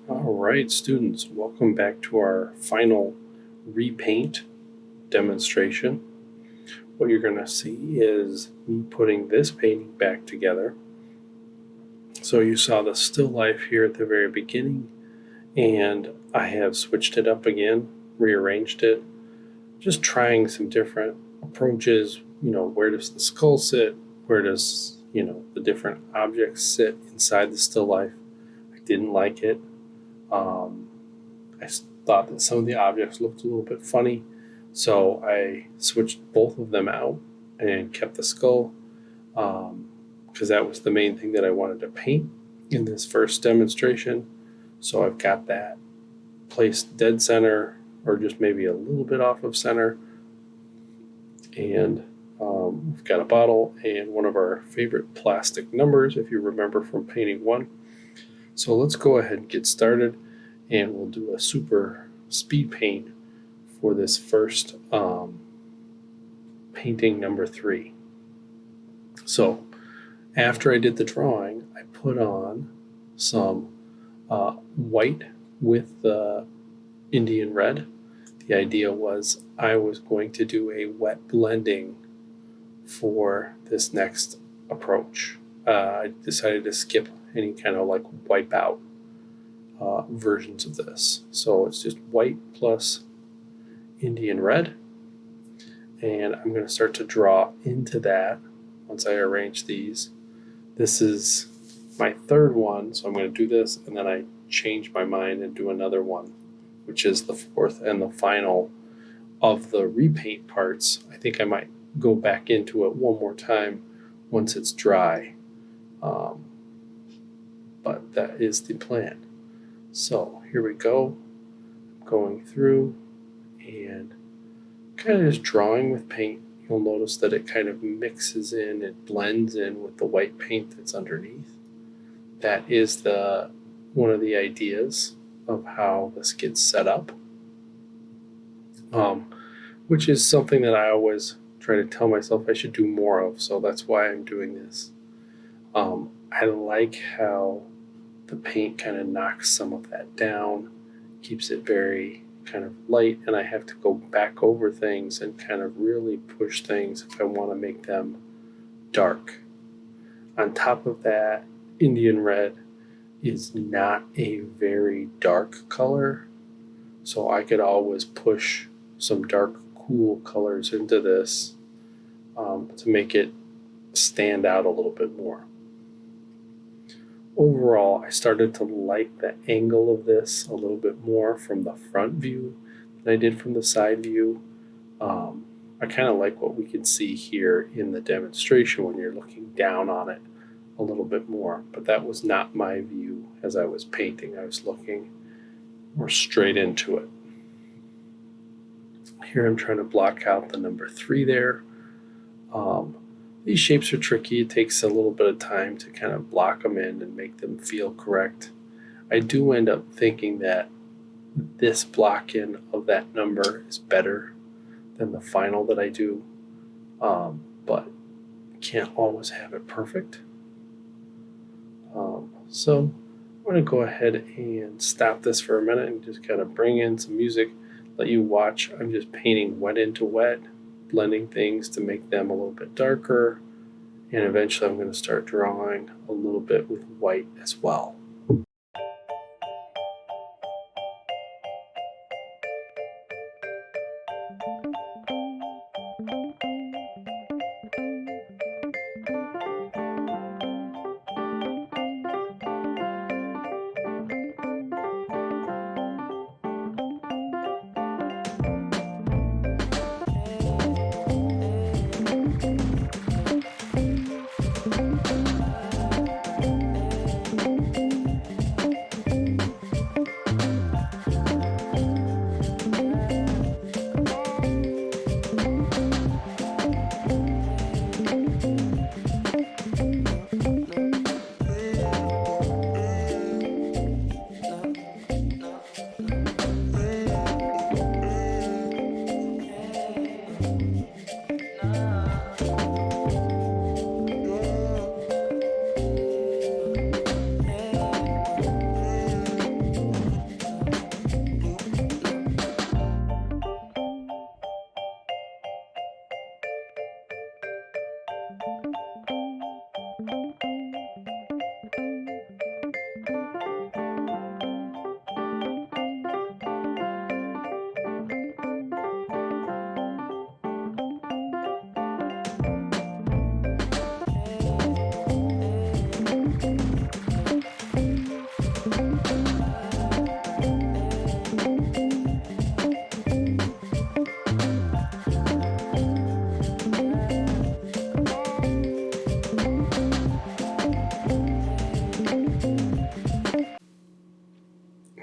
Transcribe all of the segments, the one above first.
All right, students, welcome back to our final repaint demonstration. What you're going to see is me putting this painting back together. So you saw the still life here at the very beginning, and I have switched it up again, rearranged it, just trying some different approaches. Where does the skull sit? Where does, the different objects sit inside the still life? I didn't like it. I thought that some of the objects looked a little bit funny, so I switched both of them out and kept the skull because that was the main thing that I wanted to paint in this first demonstration. So I've got that placed dead center, or just maybe a little bit off of center, and we've got a bottle and one of our favorite plastic numbers, if you remember from painting one. So let's go ahead and get started, and we'll do a super speed paint for this first painting number 3. So after I did the drawing, I put on some white with the Indian red. The idea was I was going to do a wet blending for this next approach. I decided to skip any kind of like wipe out versions of this. So it's just white plus Indian red. And I'm going to start to draw into that once I arrange these. This is my third one, so I'm going to do this, and then I change my mind and do another one, which is the fourth and the final of the repaint parts. I think I might go back into it one more time once it's dry. But that is the plan. So here we go, going through and kind of just drawing with paint. You'll notice that it kind of mixes in, it blends in with the white paint that's underneath. That is one of the ideas of how this gets set up, which is something that I always try to tell myself I should do more of, so that's why I'm doing this. I like how the paint kind of knocks some of that down, keeps it very kind of light, and I have to go back over things and kind of really push things if I want to make them dark. On top of that, Indian red is not a very dark color, so I could always push some dark, cool colors into this to make it stand out a little bit more. Overall, I started to like the angle of this a little bit more from the front view than I did from the side view. I kind of like what we can see here in the demonstration when you're looking down on it a little bit more, but that was not my view as I was painting. I was looking more straight into it. Here I'm trying to block out the number 3 there. These shapes are tricky. It takes a little bit of time to kind of block them in and make them feel correct. I do end up thinking that this block in of that number is better than the final that I do, but can't always have it perfect. So I'm going to go ahead and stop this for a minute and just kind of bring in some music, let you watch. I'm just painting wet into wet, blending things to make them a little bit darker, and eventually I'm going to start drawing a little bit with white as well.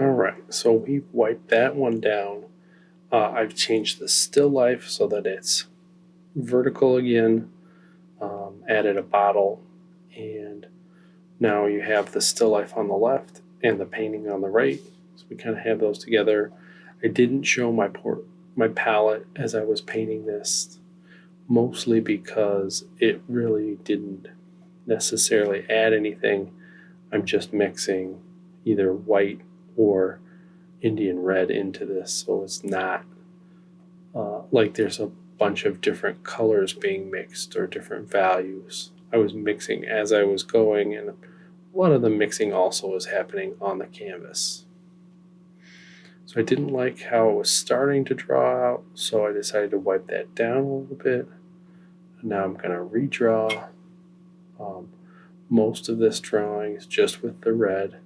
All right, so we've wiped that one down. I've changed the still life so that it's vertical again, added a bottle, and now you have the still life on the left and the painting on the right. So we kind of have those together. I didn't show my palette as I was painting this, mostly because it really didn't necessarily add anything. I'm just mixing either white or Indian red into this, so it's not like there's a bunch of different colors being mixed or different values. I was mixing as I was going, and a lot of the mixing also was happening on the canvas. So I didn't like how it was starting to draw out, so I decided to wipe that down a little bit. And now I'm going to redraw most of this drawing is just with the red.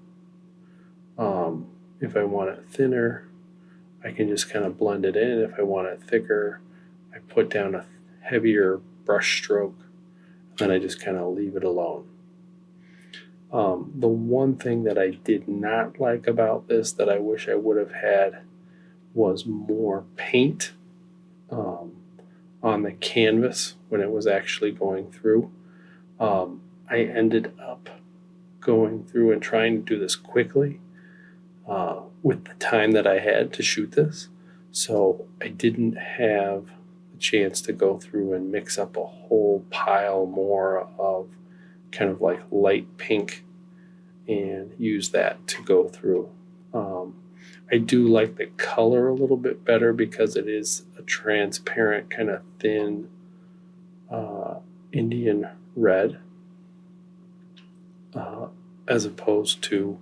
If I want it thinner, I can just kind of blend it in. If I want it thicker, I put down a heavier brush stroke, and I just kind of leave it alone. The one thing that I did not like about this that I wish I would have had was more paint on the canvas when it was actually going through. I ended up going through and trying to do this quickly with the time that I had to shoot this. So I didn't have a chance to go through and mix up a whole pile more of kind of like light pink and use that to go through. I do like the color a little bit better because it is a transparent kind of thin Indian red as opposed to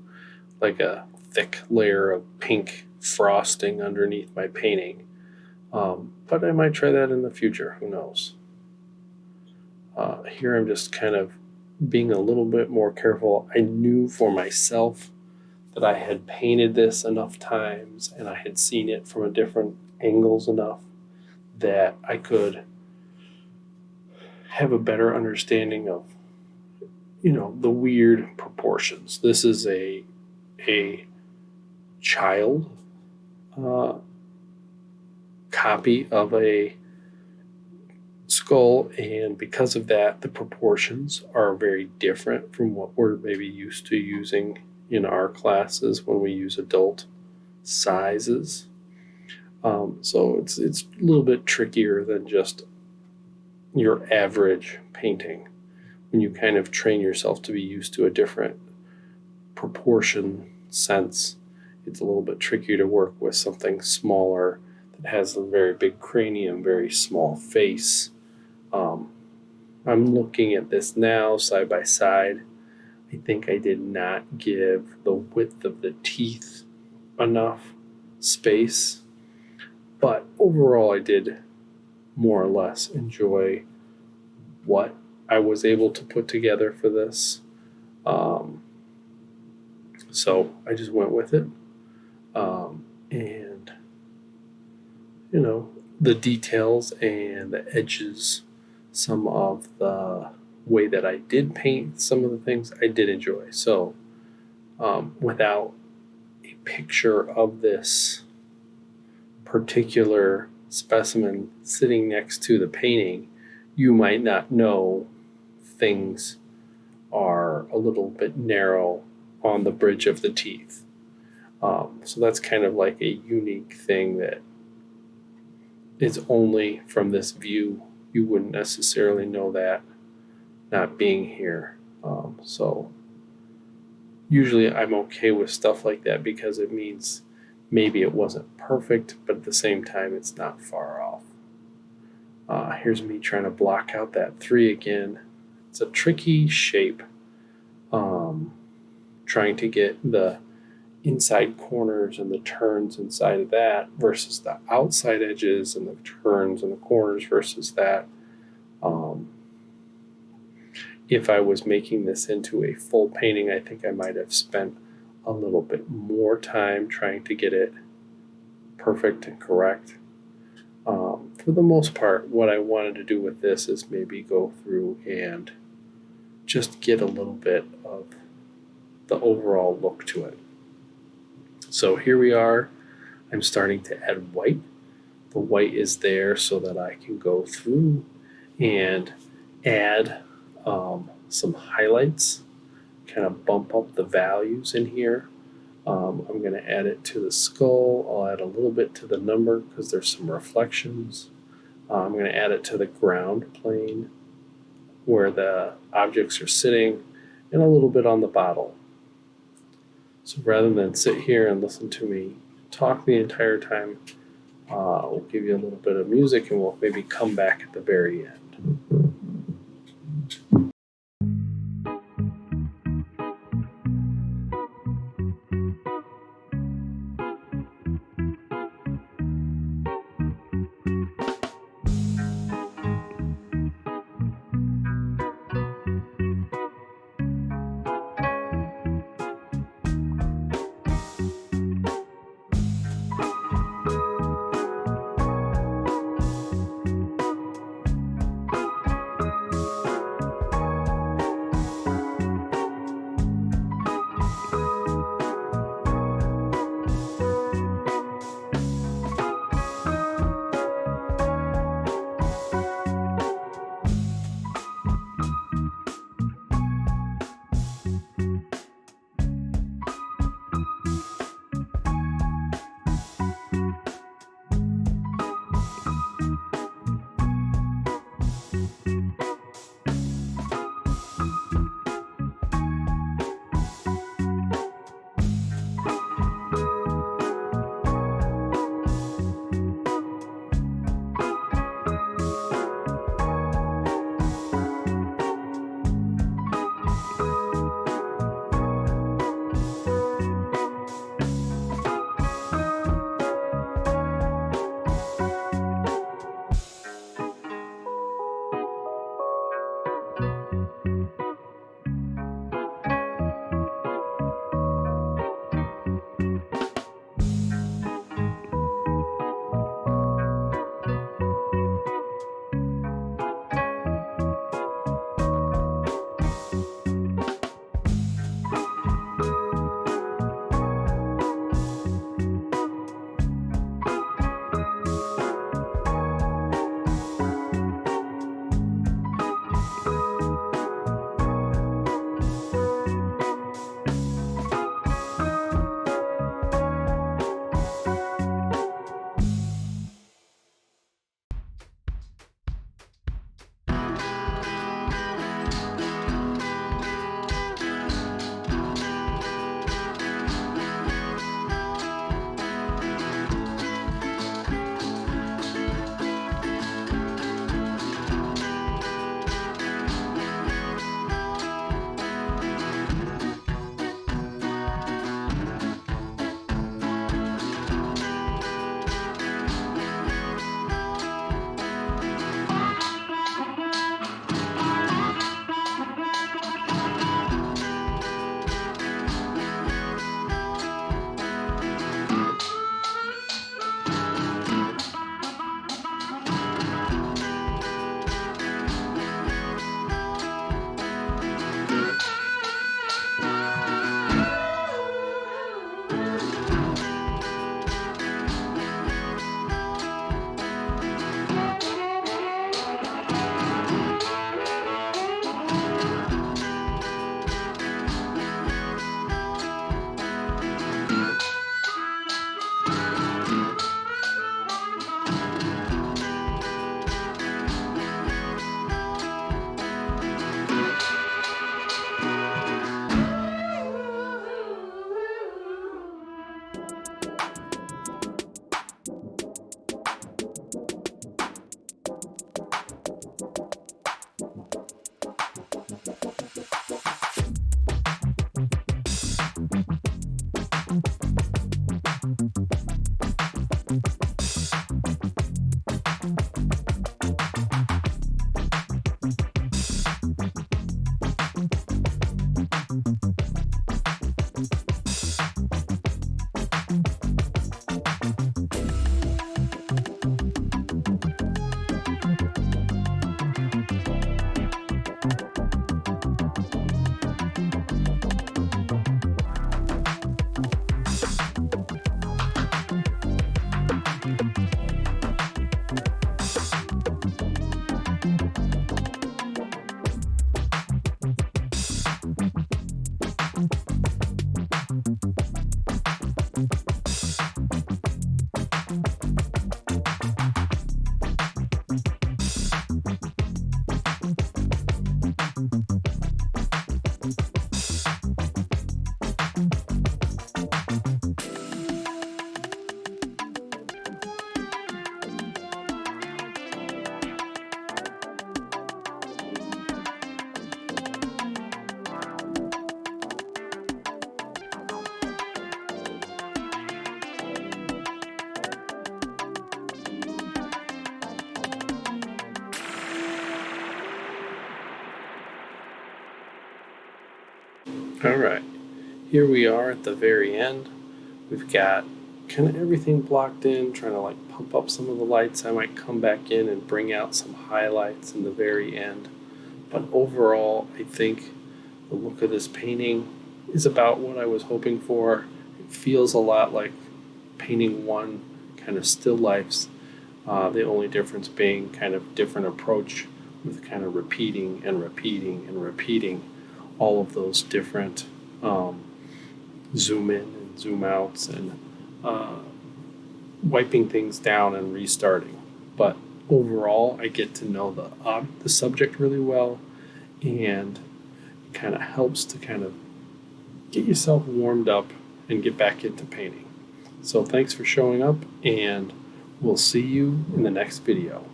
like a thick layer of pink frosting underneath my painting. But I might try that in the future, who knows. Here I'm just kind of being a little bit more careful. I knew for myself that I had painted this enough times and I had seen it from a different angles enough that I could have a better understanding of, the weird proportions. This is a child copy of a skull, and because of that, the proportions are very different from what we're maybe used to using in our classes when we use adult sizes. So it's a little bit trickier than just your average painting. When you kind of train yourself to be used to a different proportion sense, it's a little bit trickier to work with something smaller that has a very big cranium, very small face. I'm looking at this now side by side. I think I did not give the width of the teeth enough space, but overall I did more or less enjoy what I was able to put together for this. So I just went with it. And, the details and the edges, some of the way that I did paint some of the things I did enjoy. So without a picture of this particular specimen sitting next to the painting, you might not know things are a little bit narrow on the bridge of the teeth. So that's kind of like a unique thing that is only from this view. You wouldn't necessarily know that not being here. So usually I'm okay with stuff like that because it means maybe it wasn't perfect, but at the same time it's not far off. Here's me trying to block out that 3 again. It's a tricky shape. Trying to get the inside corners and the turns inside of that versus the outside edges and the turns and the corners versus that. If I was making this into a full painting, I think I might have spent a little bit more time trying to get it perfect and correct. For the most part, what I wanted to do with this is maybe go through and just get a little bit of the overall look to it. So here we are. I'm starting to add white. The white is there so that I can go through and add some highlights, kind of bump up the values in here. I'm going to add it to the skull. I'll add a little bit to the number because there's some reflections. I'm going to add it to the ground plane where the objects are sitting, and a little bit on the bottle. So rather than sit here and listen to me talk the entire time, we'll give you a little bit of music and we'll maybe come back at the very end. All right, here we are at the very end. We've got kind of everything blocked in, trying to like pump up some of the lights. I might come back in and bring out some highlights in the very end. But overall, I think the look of this painting is about what I was hoping for. It feels a lot like painting one kind of still lifes. The only difference being kind of different approach with kind of repeating and repeating and repeating all of those different zoom in and zoom outs and wiping things down and restarting. But overall, I get to know the subject really well, and it kind of helps to kind of get yourself warmed up and get back into painting. So thanks for showing up, and we'll see you in the next video.